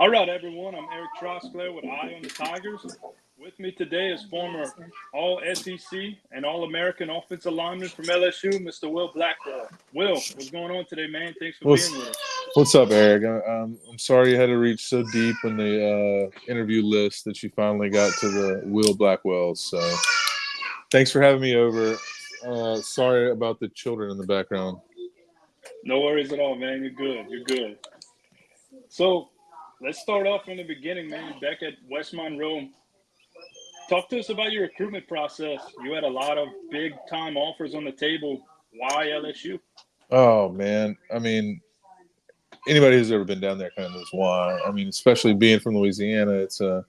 All right, everyone. I'm Erik with Eye on the Tigers. With me today is former All SEC and All American offensive lineman from LSU, Mr. Will Blackwell. Will, what's going on today, man? Thanks for What's being with us. What's up, Erik? I'm sorry you had to reach so deep in the interview list that you finally got to the Will Blackwell. So thanks for having me over. Sorry about the children in the background. No worries at all, man. You're good. You're good. So let's start off from the beginning, man. Back at West Monroe, talk to us about your recruitment process. You had a lot of big time offers on the table. Why LSU? Oh man, I mean, anybody who's ever been down there kind of knows why. I mean, especially being from Louisiana, it's hard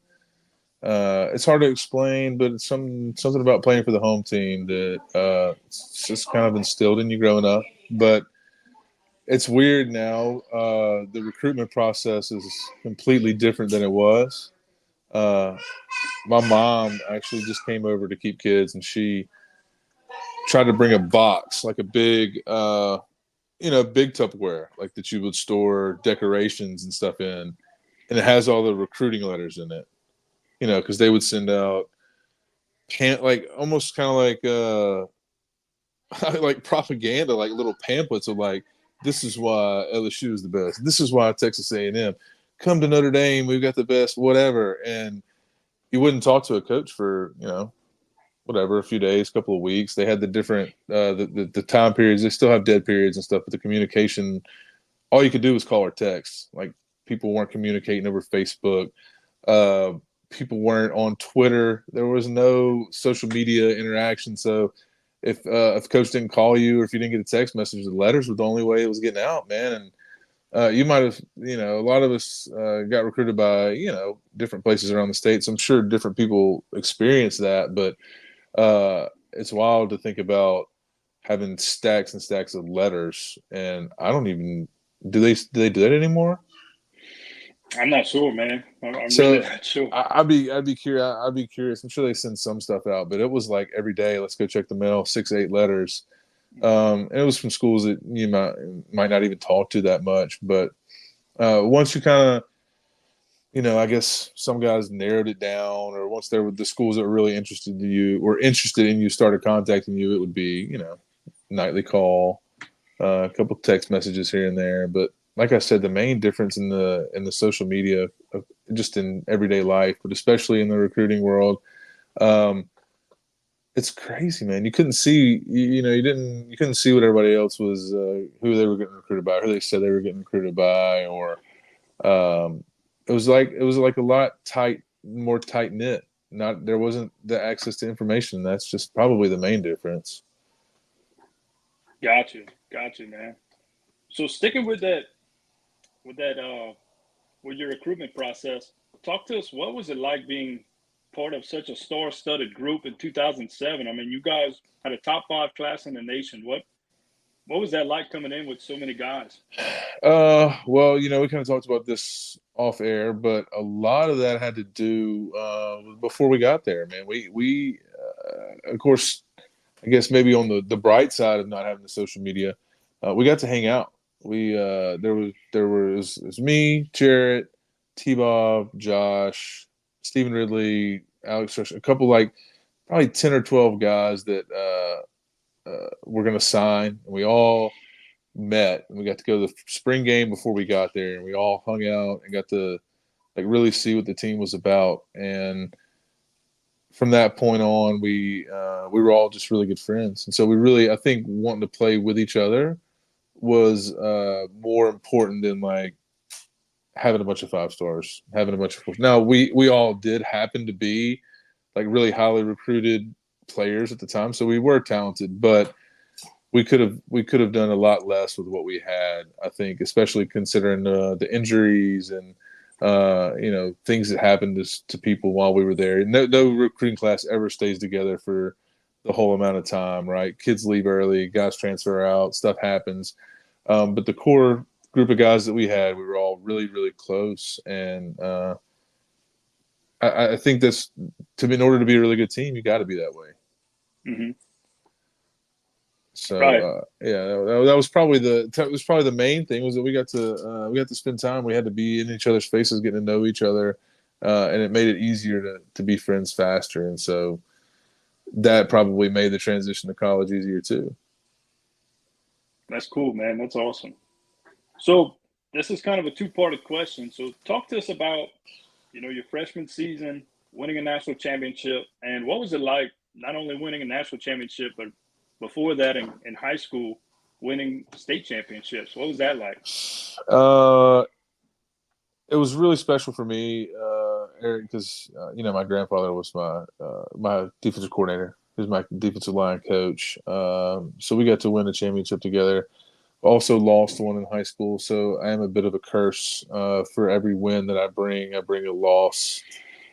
to explain, but it's something about playing for the home team that it's just kind of instilled in you growing up. But it's weird now. The recruitment process is completely different than it was. Uh, my mom actually just came over to keep kids, and she tried to bring a box, like a big, big Tupperware, like that you would store decorations and stuff in, and it has all the recruiting letters in it. Because they would send out like almost kind of like propaganda, like little pamphlets of like, this is why LSU is the best. This is why Texas A&M. Come to Notre Dame. We've got the best, whatever. And you wouldn't talk to a coach for, whatever, a few days, couple of weeks. They had the different, the time periods. They still have dead periods and stuff, but the communication, all you could do was call or text. Like people weren't communicating over Facebook. Uh, People weren't on Twitter. There was no social media interaction. So if coach didn't call you or if you didn't get a text message, the letters were the only way it was getting out, man. And you might have, a lot of us got recruited by, different places around the states. I'm sure different people experience that, but it's wild to think about having stacks and stacks of letters. And I don't even, do they do that anymore? I'm not sure, man. I'm really So not sure. I'd be curious. I'd be curious. I'm sure they send some stuff out, but it was like every day. Let's go check the mail. 6, 8 letters. And it was from schools that you might not even talk to that much. But once you kind of, I guess some guys narrowed it down, or once there were the schools that were really interested in you, started contacting you, it would be, nightly call, a couple text messages here and there. But like I said, the main difference in the social media, just in everyday life, but especially in the recruiting world, um, it's crazy, man. You couldn't see, you couldn't see what everybody else was, who they were getting recruited by, who they said they were getting recruited by, or um, it was like a lot more tight knit. Not there wasn't the access to information. That's just probably the main difference. Got you, man. So sticking with that, with your recruitment process, talk to us. What was it like being part of such a star-studded group in 2007? I mean, you guys had a top five class in the nation. What was that like coming in with so many guys? Well, we kind of talked about this off air, but a lot of that had to do before we got there, man. We of course, I guess maybe on the bright side of not having the social media, we got to hang out. We it was me, Jarrett, T-Bob, Josh, Stephen Ridley, Alex Rush, a couple like probably 10 or 12 guys that were going to sign. And we all met and we got to go to the spring game before we got there, and we all hung out and got to like really see what the team was about. And from that point on, we were all just really good friends, and so we really, I think, wanting to play with each other was more important than like having a bunch of 5 stars, having a bunch of 4. Now we all did happen to be like really highly recruited players at the time, so we were talented, but we could have done a lot less with what we had. I think, especially considering the injuries and things that happened to people while we were there. No recruiting class ever stays together for the whole amount of time, right? Kids leave early, guys transfer out, stuff happens. But the core group of guys that we were all really, really close, and I think that's in order to be a really good team, you got to be that way. Mm-hmm. So Right. yeah, that was probably the main thing was that we got to spend time. We had to be in each other's faces, getting to know each other, and it made it easier to be friends faster. And so that probably made the transition to college easier too. That's cool, man. That's awesome. So this is kind of a two-parted question. So talk to us about, your freshman season, winning a national championship, and what was it like not only winning a national championship, but before that in high school, winning state championships. What was that like? Uh, it was really special for me, Eric, because my grandfather was my defensive coordinator. He was my defensive line coach. So we got to win a championship together. Also lost one in high school, so I am a bit of a curse. For every win that I bring a loss.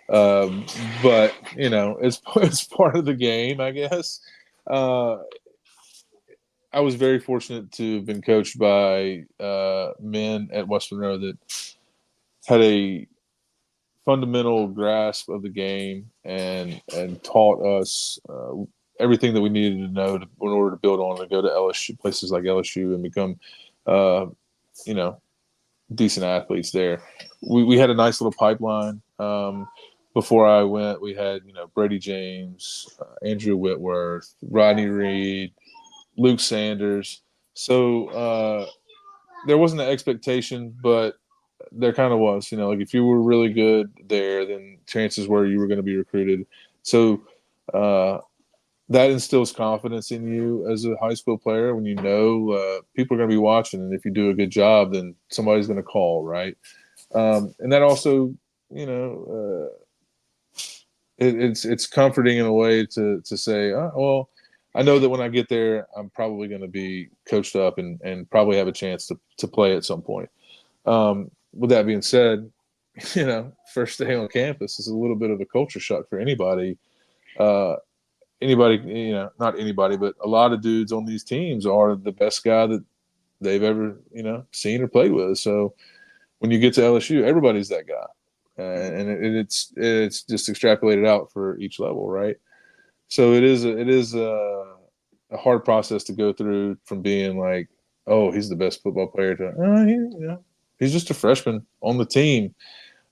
Um, but it's part of the game, I guess. Uh, I was very fortunate to have been coached by men at West Monroe that had a fundamental grasp of the game and taught us everything that we needed to know in order to build on and go to LSU, places like LSU, and become, uh, you know, decent athletes there. We had a nice little pipeline. Before I went, we had Brady James, Andrew Whitworth, Rodney Reed, Luke Sanders. So there wasn't an expectation, but there kind of was. Like if you were really good there, then chances were you were going to be recruited. So uh, that instills confidence in you as a high school player when people are going to be watching, and if you do a good job, then somebody's going to call, right? And that also, you know, it's comforting in a way to say, oh, well, I know that when I get there, I'm probably going to be coached up and probably have a chance to play at some point. With that being said, first day on campus is a little bit of a culture shock for anybody. Uh, Anybody, not anybody, but a lot of dudes on these teams are the best guy that they've ever, seen or played with. So when you get to LSU, everybody's that guy, Mhm. and it's just extrapolated out for each level, right? So it is a hard process to go through from being like, oh, he's the best football player to, he's just a freshman on the team.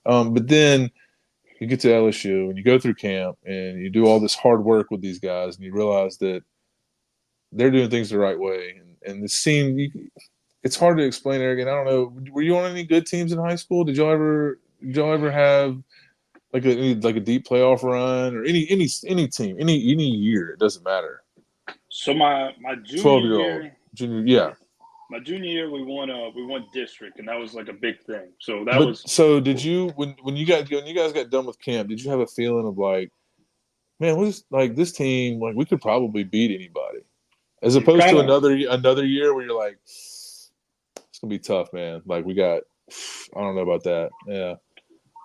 But then you get to LSU and you go through camp and you do all this hard work with these guys and you realize that they're doing things the right way. And the scene, it's hard to explain, Eric. And I don't know, were you on any good teams in high school? Did y'all ever have like a deep playoff run or any team, any year? It doesn't matter. So my junior 12-year old, year, junior, yeah, yeah. my junior year we won district, and that was like a big thing. So that But was so did you when you guys got done with camp? Did you have a feeling of like, man, this team, like we could probably beat anybody, as opposed kind to of another year where you're like, it's gonna be tough, man. Like I don't know about that. Yeah,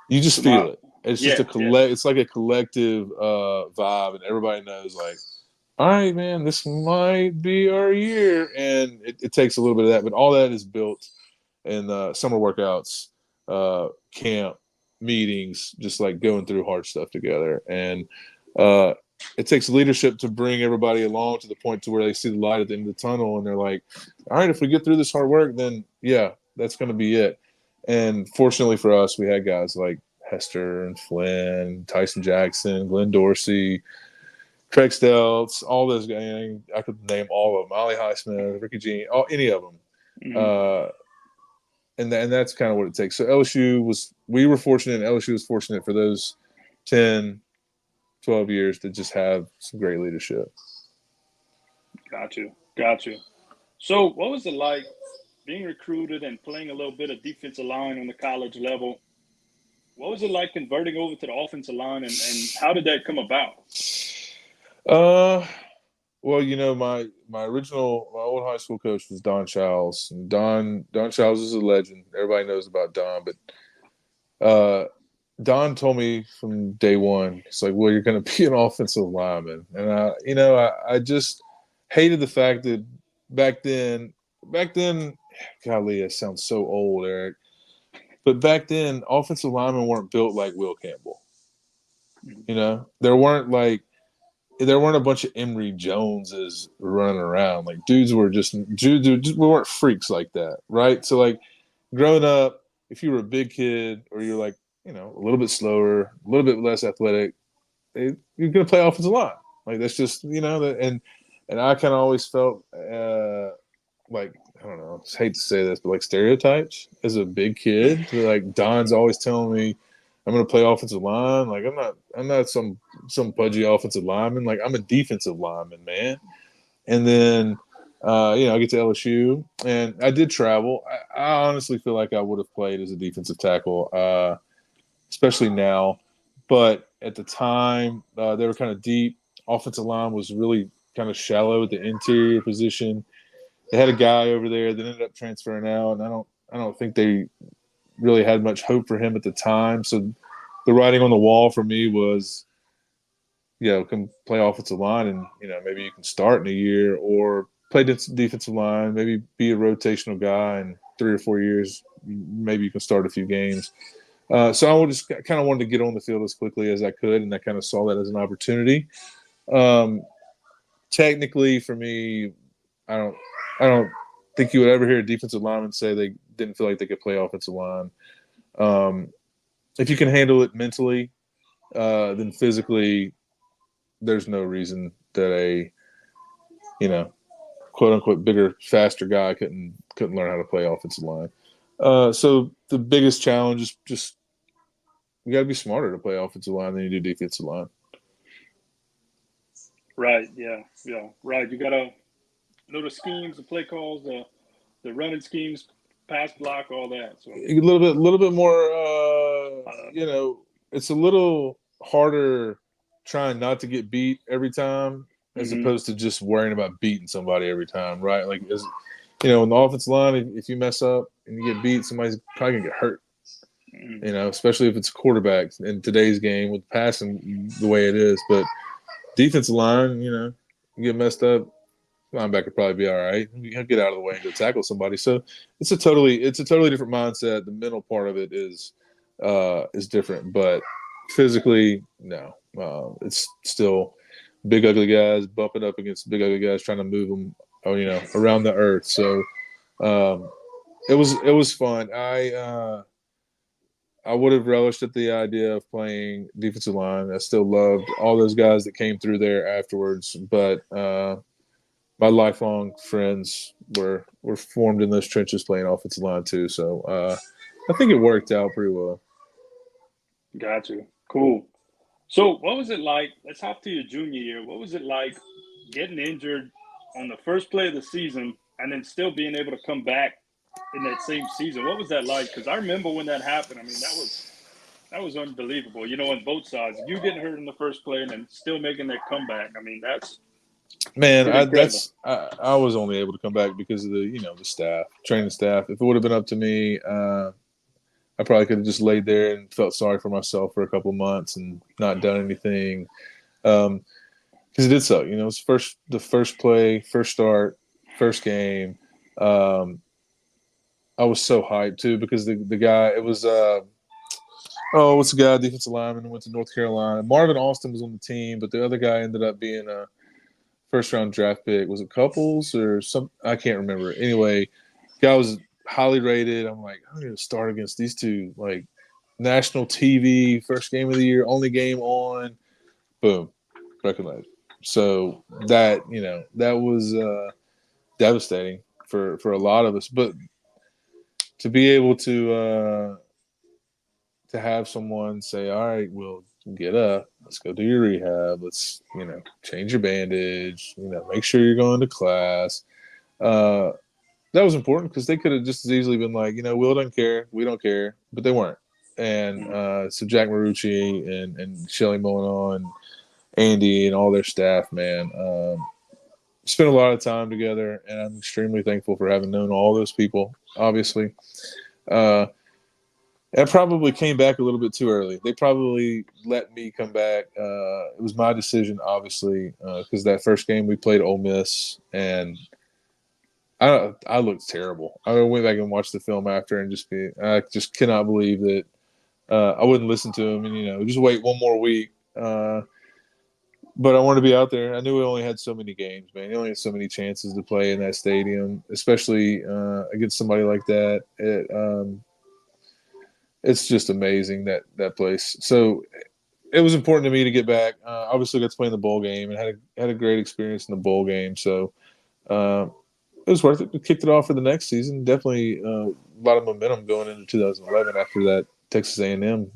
you just so my feel it. It's just yeah, yeah. It's like a collective vibe, and everybody knows like, all right, man, this might be our year, and it takes a little bit of that, but all that is built in summer workouts, camp, meetings, just like going through hard stuff together, and uh, it takes leadership to bring everybody along to the point to where they see the light at the end of the tunnel, and they're like, all right, if we get through this hard work, then yeah, that's going to be it. And fortunately for us, we had guys like Hester and Flynn, Tyson Jackson, Glenn Dorsey, Craig Stelz, all those guys. I could name all of them. Ollie Highsmith, Ricky Jean, any of them. Mhm. Uh, and that's kind of what it takes. So we were fortunate, and LSU was fortunate for those 10, 12 years to just have some great leadership. Got you. So what was it like being recruited and playing a little bit of defensive line on the college level? What was it like converting over to the offensive line, and how did that come about? Uh, well, my old high school coach was Don Childs, and Don Childs is a legend. Everybody knows about Don, but Don told me from day one, it's like, well, you're going to be an offensive lineman, and I just hated the fact that back then, golly, it sounds so old, Eric. But back then, offensive linemen weren't built like Will Campbell. Mhm. There weren't like there weren't a bunch of Emory Joneses running around. Like dudes we weren't freaks like that, right? So like growing up, if you were a big kid or you're like, a little bit slower, a little bit less athletic, you're gonna play offensive line. Like that's just and I kind of always felt like I don't know, I hate to say this, but like stereotypes as a big kid. Like Don's always telling me I'm gonna play offensive line. Like I'm not some pudgy offensive lineman. Like I'm a defensive lineman, man. And then I get to LSU and I did travel. I honestly feel like I would have played as a defensive tackle, especially now. But at the time, they were kind of deep. Offensive line was really kind of shallow at the interior position. They had a guy over there that ended up transferring out, and I don't think they really had much hope for him at the time. So the writing on the wall for me was, come play offensive line, and maybe you can start in a year or play defensive line, maybe be a rotational guy in 3 or 4 years. Maybe you can start a few games. So I just kind of wanted to get on the field as quickly as I could, and I kind of saw that as an opportunity. Um, Technically, for me, I don't, I don't think you would ever hear a defensive lineman say they didn't feel like they could play offensive line. Um, if you can handle it mentally, then physically, there's no reason that a quote unquote bigger, faster guy couldn't learn how to play offensive line. So the biggest challenge is just you got to be smarter to play offensive line than you do defensive line. Right. Yeah. Yeah. Right. You gotta know the schemes, the play calls, the running schemes, pass block, all that. So, A little bit more. uh, It's a little harder trying not to get beat every time, as mm-hmm, opposed to just worrying about beating somebody every time, right? Like, in the offensive line, if you mess up and you get beat, somebody's probably gonna get hurt. mm-hmm. Especially if it's quarterback in today's game with passing the way it is. But defensive line, you get messed up, linebacker probably be all right. He'll get out of the way and go tackle somebody. So it's a totally different mindset. The mental part of it is different, but physically, no. It's still big ugly guys bumping up against big ugly guys trying to move them, around the earth. So um, it was fun. I would have relished at the idea of playing defensive line. I still loved all those guys that came through there afterwards, but my lifelong friends were formed in those trenches playing offensive line too. So I think it worked out pretty well. Got you. Cool. So, what was it like? Let's hop to your junior year. What was it like getting injured on the first play of the season and then still being able to come back in that same season? What was that like? Because I remember when that happened. I mean, that was unbelievable. On both sides, you getting hurt in the first play and then still making that comeback. I mean, that's Man, pretty incredible. I was only able to come back because of the staff, training staff. If it would have been up to me, I probably could have just laid there and felt sorry for myself for a couple of months and not done anything. Because it did suck. It's the first play, first start, first game. Um, I was so hyped too because the guy it was what's the guy defensive lineman who went to North Carolina. Marvin Austin was on the team, but the other guy ended up being a first round draft pick. Was it Couples or some? I can't remember. Anyway, guy was highly rated. I'm like, I'm going to start against these two, like national TV, first game of the year, only game on. Boom, broken leg. So that was devastating for a lot of us. But to be able to have someone say, "All right, well, get up. Let's go do your rehab. Let's change your bandage. Make sure you're going to class." Uh, that was important because they could have just as easily been like, Will don't care, we don't care, but they weren't. And Mhm. so Jack Marucci and Shelly Molina and Andy and all their staff, man, spent a lot of time together, and I'm extremely thankful for having known all those people. Obviously, uh, I probably came back a little bit too early. They probably let me come back. It was my decision, obviously, because that first game we played Ole Miss, and I looked terrible. I went back and watched the film after, and I just cannot believe that I wouldn't listen to him, and just wait one more week. but I wanted to be out there. I knew we only had so many games, man. You only had so many chances to play in that stadium, especially against somebody like that. It's just amazing that place. So it was important to me to get back. Obviously, got to play in the bowl game and had a great experience in the bowl game. So uh, it was worth it. We kicked it off for the next season. Definitely a lot of momentum going into 2011 after that Texas A&M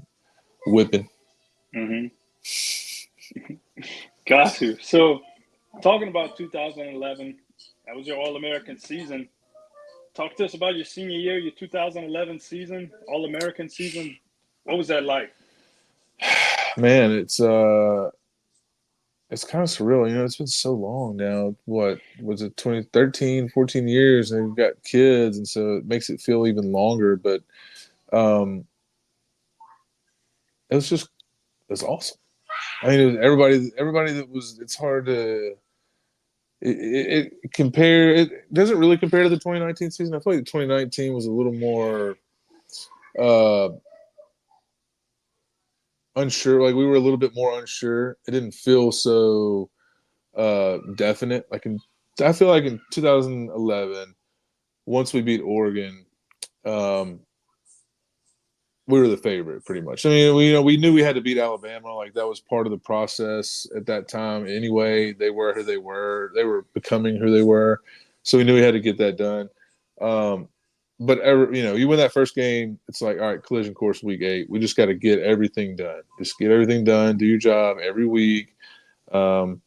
whipping. Mm-hmm. Got you. So, talking about 2011, that was your All American season. Talk to us about your senior year, your 2011 season, All American season. What was that like? Man, it's kind of surreal. It's been so long now. What was it, 2013, 14 years, and we've got kids, and so it makes it feel even longer. But um, it was just it was awesome. I mean, it was everybody that was. It's hard to it compare. It doesn't really compare to the 2019 season. I feel like the 2019 was a little more uh, unsure. Like we were a little bit more unsure. It didn't feel so definite. I feel like in 2011, once we beat Oregon, um, we were the favorite pretty much. I mean, we knew we had to beat Alabama. Like that was part of the process at that time. Anyway, they were who they were. They were becoming who they were. So we knew we had to get that done. Um, but you win that first game, it's like, all right, collision course week 8. We just got to get everything done. Just get everything done. Do your job every week. Um,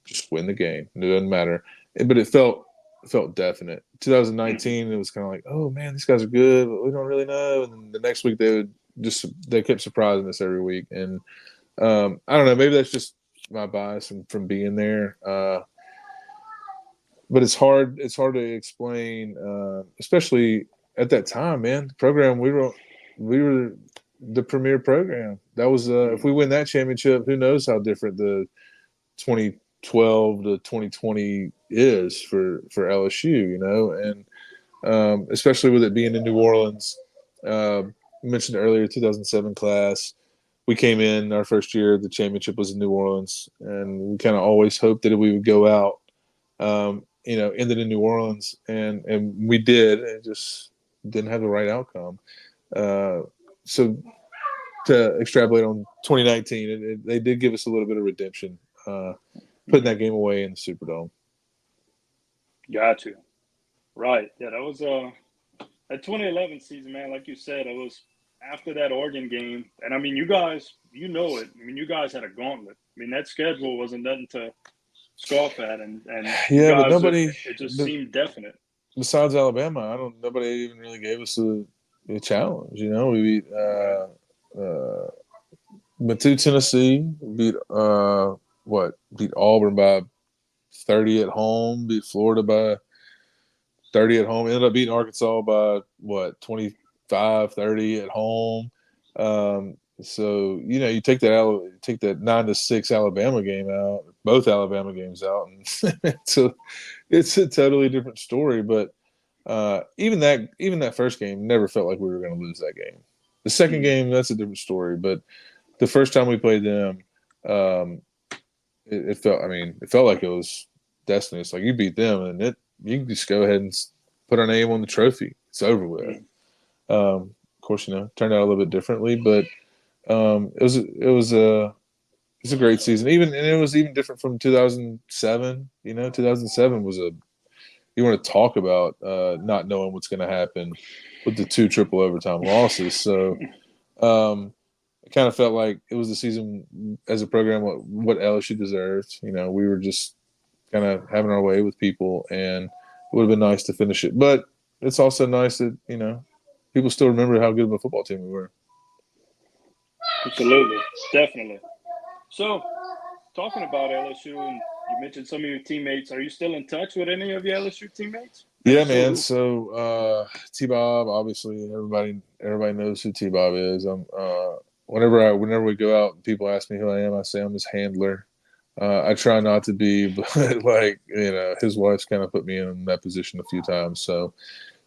just win the game. It doesn't matter. But it felt definite. Mm-hmm. 2019, it was kind of like, oh man, these guys are good, but we don't really know. And then the next week they kept surprising us every week. And I don't know, maybe that's just my bias from being there. But it's hard to explain, especially at that time, man. The program we were the premier program. That was if Mm-hmm. we win that championship, who knows how different the 2012 to 2020 is for LSU, and especially with it being in New Orleans. You mentioned earlier, 2007 class. We came in our first year. The championship was in New Orleans, and we kind of always hoped that we would go out. Ended in New Orleans, and we did. It just didn't have the right outcome. Uh, so to extrapolate on 2019, they did give us a little bit of redemption, putting Mm-hmm. that game away in the Superdome. Got you. Right. Yeah, that was that 2011 season, man. Like you said, it was after that Oregon game, and I mean, you guys, you know it. I mean, you guys had a gauntlet. I mean, that schedule wasn't nothing to scoff at, and you Yeah, but guys, nobody, it just seemed definite. besides Alabama, nobody even really gave us a challenge. We beat Right. went to Tennessee, beat beat Auburn by 30 at home, beat Florida by 30 at home, ended up beating Arkansas by 25, 30 at home. So you take that 9-6 Alabama game out, both Alabama games out, and it's a totally different story. But even that first game never felt like we were going to lose that game. The second Mm-hmm. game, that's a different story. But the first time we played them, um, it felt. I mean, it felt like it was destiny. It's like you beat them, and you can just go ahead and put our name on the trophy. It's over with. Of course, turned out a little bit differently, but it was a great season. And it was even different from 2007. 2007 was you want to talk about not knowing what's going to happen with the 2 triple overtime losses. So it kind of felt like it was the season as a program what LSU deserved. We were just kind of having our way with people, and it would have been nice to finish it. But it's also nice that people still remember how good of a football team we were. Absolutely, definitely. So, talking about LSU, and you mentioned some of your teammates. Are you still in touch with any of your LSU teammates? And Yeah, if so, man. who? So T Bob, obviously, everybody knows who T Bob is. Whenever we go out, and people ask me who I am. I say I'm his handler. I try not to be, but his wife's kind of put me in that position a few times. So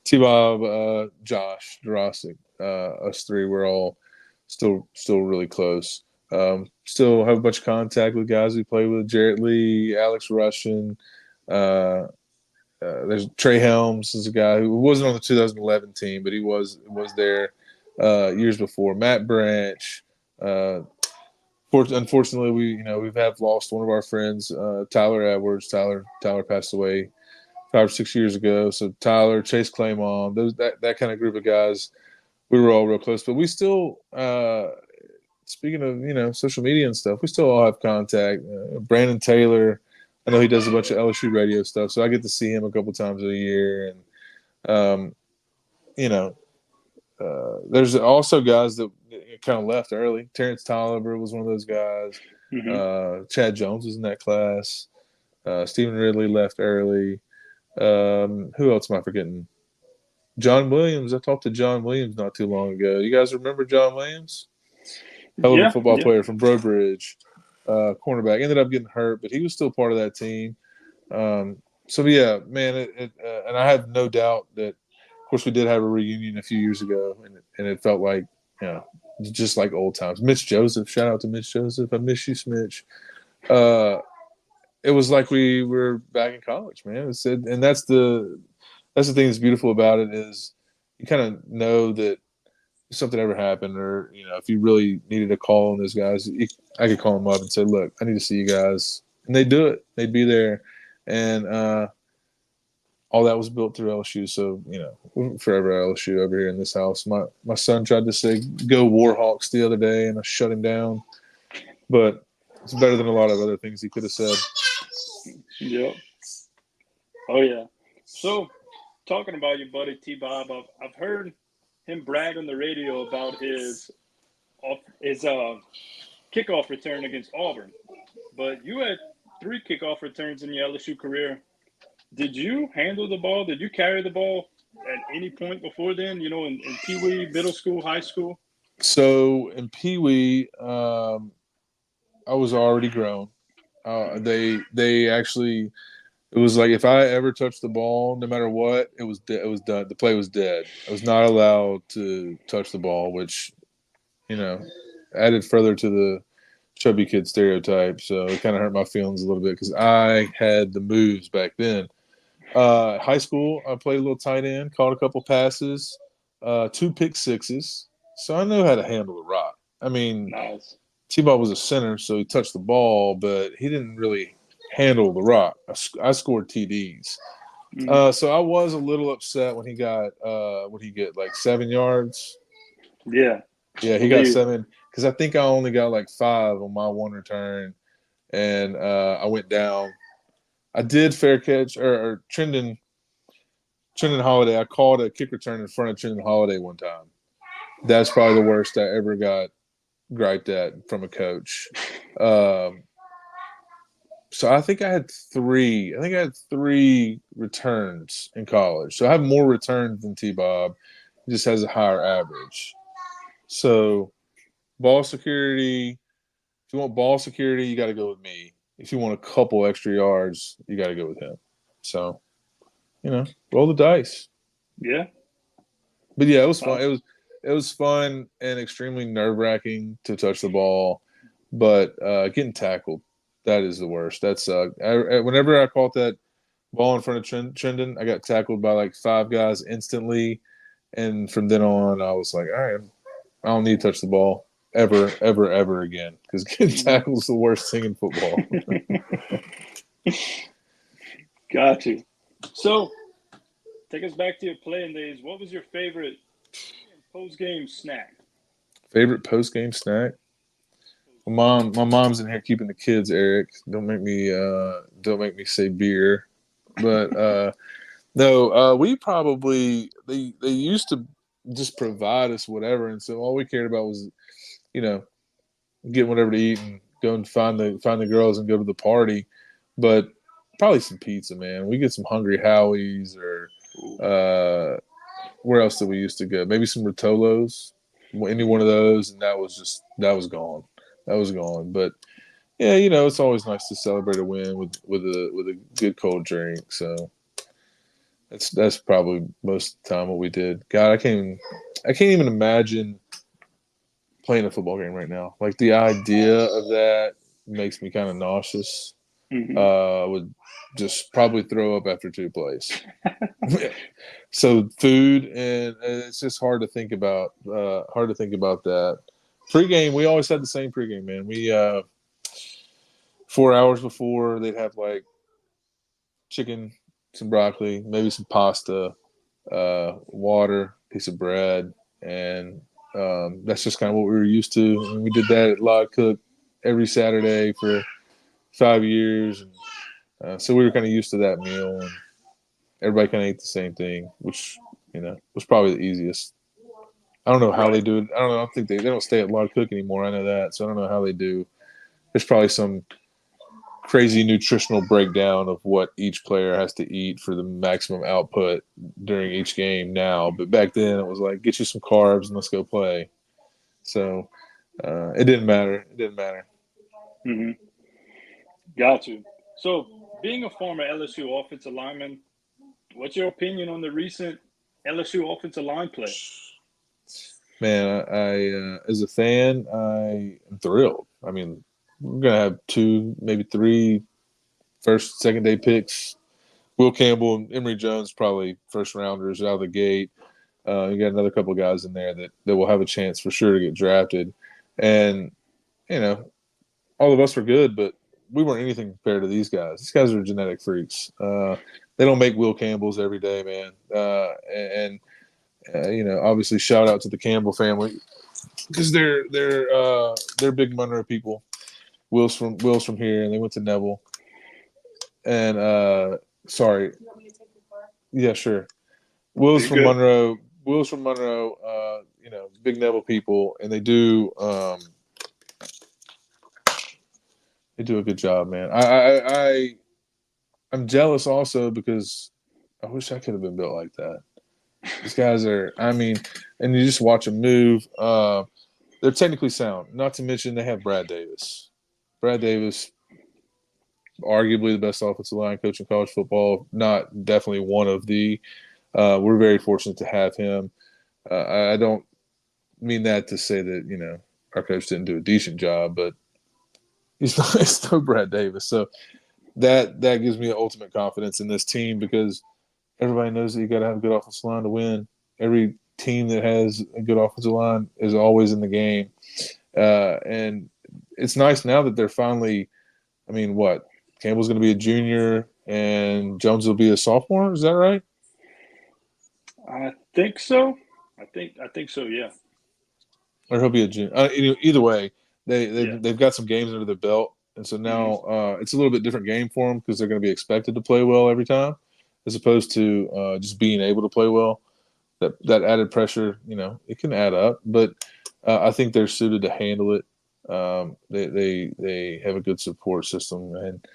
T Bob, Josh, Jurassic, us three, we're all still really close. Still have a bunch of contact with guys we play with: Jarrett Lee, Alex Russian. Uh, there's Trey Helms is a guy who wasn't on the 2011 team, but he was there years before. Matt Branch. Uh, Unfortunately, we've lost one of our friends, Tyler Edwards. Tyler passed away 5 or 6 years ago. So Tyler, Chase Claymon, that kind of group of guys, we were all real close. But we still, speaking of social media and stuff, we still all have contact. Brandon Taylor, I know he does a bunch of LSU radio stuff, so I get to see him a couple times a year. And you know, there's also guys that kind of left early. Terrence Tolliver was one of those guys. Hmm. Chad Jones was in that class. Stephen Ridley left early. Who else am I forgetting? John Williams. I talked to John Williams not too long ago. You guys remember John Williams? Hell of a Yeah, football yeah. player from Bro Bridge. Cornerback. Ended up getting hurt, but he was still part of that team. So yeah, man, and I have no doubt that, of course, we did have a reunion a few years ago, and it felt like, you know, just like old times. Mitch Joseph, shout out to Mitch Joseph. I miss you, Mitch. It was like we were back in college, man. And that's the thing that's beautiful about it is you kind of know that if something ever happened, or if you really needed a call on those guys, I could call them up and say, "Look, I need to see you guys," and they do it. They'd be there, and all that was built through LSU. So we're forever LSU over here in this house. My son tried to say "Go Warhawks" the other day, and I shut him down. But it's better than a lot of other things he could have said. Yeah. Oh yeah. So talking about your buddy T Bob, I've heard him brag on the radio about his kickoff return against Auburn. But you had three kickoff returns in your LSU career. Did you handle the ball? Did you carry the ball at any point before then? In Pee Wee, middle school, high school. So in Pee Wee, I was already grown. They actually, it was like if I ever touched the ball, no matter what, it was done. The play was dead. I was not allowed to touch the ball, which you know added further to the chubby kid stereotype. So it kind of hurt my feelings a little bit because I had the moves back then. High school, I played a little tight end, caught a couple passes, two pick sixes. So I know how to handle the rock. I mean, Nice. T-Ball was a center, so he touched the ball, but he didn't really handle the rock. I scored TDs. Hmm. So I was a little upset when he got what he get like 7 yards. Yeah, Yeah, I he got believe. seven because I think I only got like five on my one return, and I went down. I did fair catch or Trendon Holiday. I called a kick return in front of Trendon Holiday one time. That's probably the worst I ever got griped at from a coach. Um, so I think I had three. I think I had three returns in college. So I have more returns than T Bob. He just has a higher average. So ball security. If you want ball security, you got to go with me. If you want a couple extra yards, you got to go with him. So roll the dice. Yeah. But yeah, it was fun. Wow. It was fun and extremely nerve wracking to touch the ball, but getting tackled, that is the worst. That's whenever I caught that ball in front of Trendon, I got tackled by like five guys instantly, and from then on, I was like, all right, I don't need to touch the ball ever, ever, ever again because getting Hmm. tackled is the worst thing in football. Got you. So take us back to your playing days. What was your favorite post game snack? Favorite post game snack? My mom's in here keeping the kids. Erik, don't make me say beer, but no, we probably they used to just provide us whatever, and so all we cared about was you know getting whatever to eat and go and find the girls and go to the party, but probably some pizza, man. We get some Hungry Howie's or Ooh. where else did we used to go? Maybe some Rotolos, any one of those, and that was gone. That was gone, but yeah, it's always nice to celebrate a win with a good cold drink. So that's probably most of the time what we did. God, I can't even imagine playing a football game right now. Like the idea of that makes me kind of nauseous. Hmm. Would just probably throw up after 2 plays. So food and it's just hard to think about. Hard to think about that. Pregame, we always had the same pregame, man. We 4 hours before they'd have like chicken, some broccoli, maybe some pasta, water, piece of bread, and that's just kind of what we were used to. And we did that at Log Cook every Saturday for 5 years, and so we were kind of used to that meal, and everybody kind of ate the same thing, which was probably the easiest. I don't know how they Right. do it. I don't know. I don't think they don't stay at Log Cook anymore. I know that, so I don't know how they do. There's probably some crazy nutritional breakdown of what each player has to eat for the maximum output during each game now. But back then it was like, get you some carbs and let's go play. So it didn't matter. It didn't matter. Hmm. Got you. So, being a former LSU offensive lineman, what's your opinion on the recent LSU offensive line play? Man, I as a fan, I am thrilled. I mean, we're gonna have two, maybe three first, second day picks. Will Campbell and Emory Jones probably first rounders out of the gate. You got another couple of guys in there that will have a chance for sure to get drafted. And, you know, all of us were good, but we weren't anything compared to these guys. These guys are genetic freaks. They don't make Will Campbells every day, man. Obviously, shout out to the Campbell family because they're big Monroe people. Will's from here, and they went to Neville. And sorry, yeah, sure. Will's You're from good. Monroe. Will's from Monroe. Big Neville people, and they do a good job, man. I'm jealous also because I wish I could have been built like that. These guys are, I mean, and you just watch them move. They're technically sound. Not to mention they have Brad Davis. Brad Davis, arguably the best offensive line coach in college football. Not definitely one of the. We're very fortunate to have him. I don't mean that to say that our coach didn't do a decent job, but it's no Brad Davis. So that gives me ultimate confidence in this team because everybody knows that you got to have a good offensive line to win. Every team that has a good offensive line is always in the game, and it's nice now that they're finally. I mean, what Campbell's going to be a junior and Jones will be a sophomore. Is that right? I think so. I think so. Yeah. Or he'll be a junior. Either way, they Yeah. they've got some games under their belt, and so Hmm. now it's a little bit different game for them because they're going to be expected to play well every time, as opposed to just being able to play well. That added pressure, it can add up, but I think they're suited to handle it. They have a good support system, and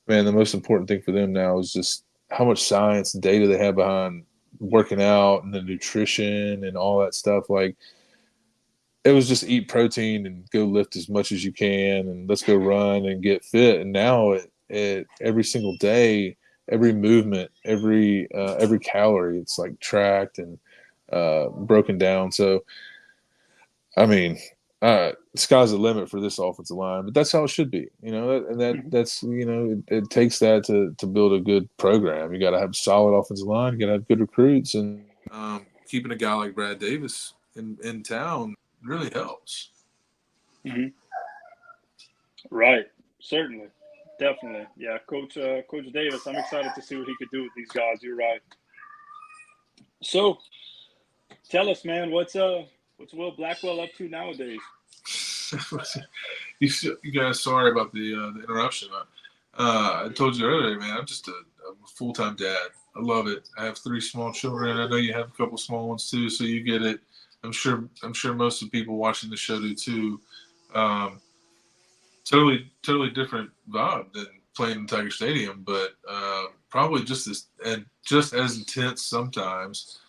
man, the most important thing for them now is just how much science and data they have behind working out and the nutrition and all that stuff. Like it was just eat protein and go lift as much as you can and let's go run and get fit. And now it every single day, every movement, every calorie, it's like tracked and broken down. So I mean, sky's the limit for this offensive line, but that's how it should be. And Hmm. that's it takes that to build a good program. You got to have a solid offensive line. You got to have good recruits, and keeping a guy like Brad Davis in town really helps. Hmm. Right. Certainly. Definitely. Yeah. Coach Davis. I'm excited to see what he could do with these guys. You're right. So tell us, man, what's Will Blackwell up to nowadays? You guys, sorry about the interruption. I told you earlier, man. I'm a full time dad. I love it. I have 3 small children. I know you have a couple small ones too, so you get it. I'm sure most of the people watching the show do too. Um, totally different vibe than playing in Tiger Stadium, but probably just as intense sometimes.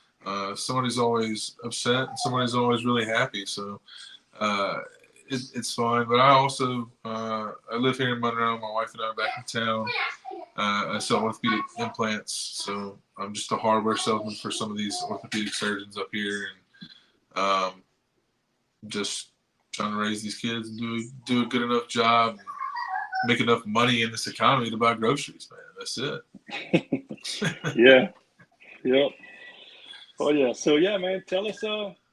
Somebody's always upset and somebody's always really happy. So uh, it's fine. But I live here in Monroe. My wife and I are back in town. I sell orthopedic implants, so I'm just a hardware salesman for some of these orthopedic surgeons up here, and just trying to raise these kids and do a good enough job, and make enough money in this economy to buy groceries, man. That's it. Yeah. Yep. Oh yeah. So yeah, man. Tell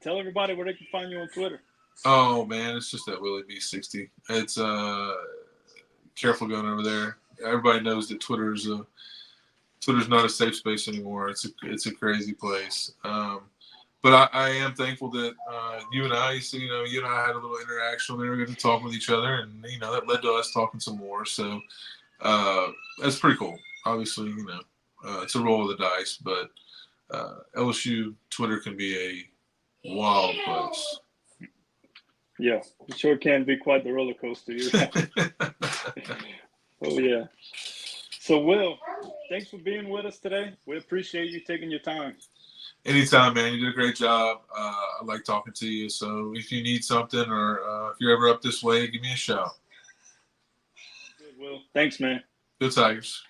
everybody where they can find you on Twitter. Oh man, it's just that Willie B60. It's careful going over there. Everybody knows that Twitter's not a safe space anymore. It's a crazy place. But I am thankful that you and I had a little interaction. We were going to talk with each other, and that led to us talking some more. So that's pretty cool. Obviously, it's a roll of the dice, but LSU Twitter can be a wild place. Yeah, it sure can be quite the roller coaster. You're right. Oh yeah. So Will, thanks for being with us today. We appreciate you taking your time. Anytime, man. You did a great job. I like talking to you. So if you need something, or if you're ever up this way, give me a shout. Good, Will. Thanks, man. Good Tigers.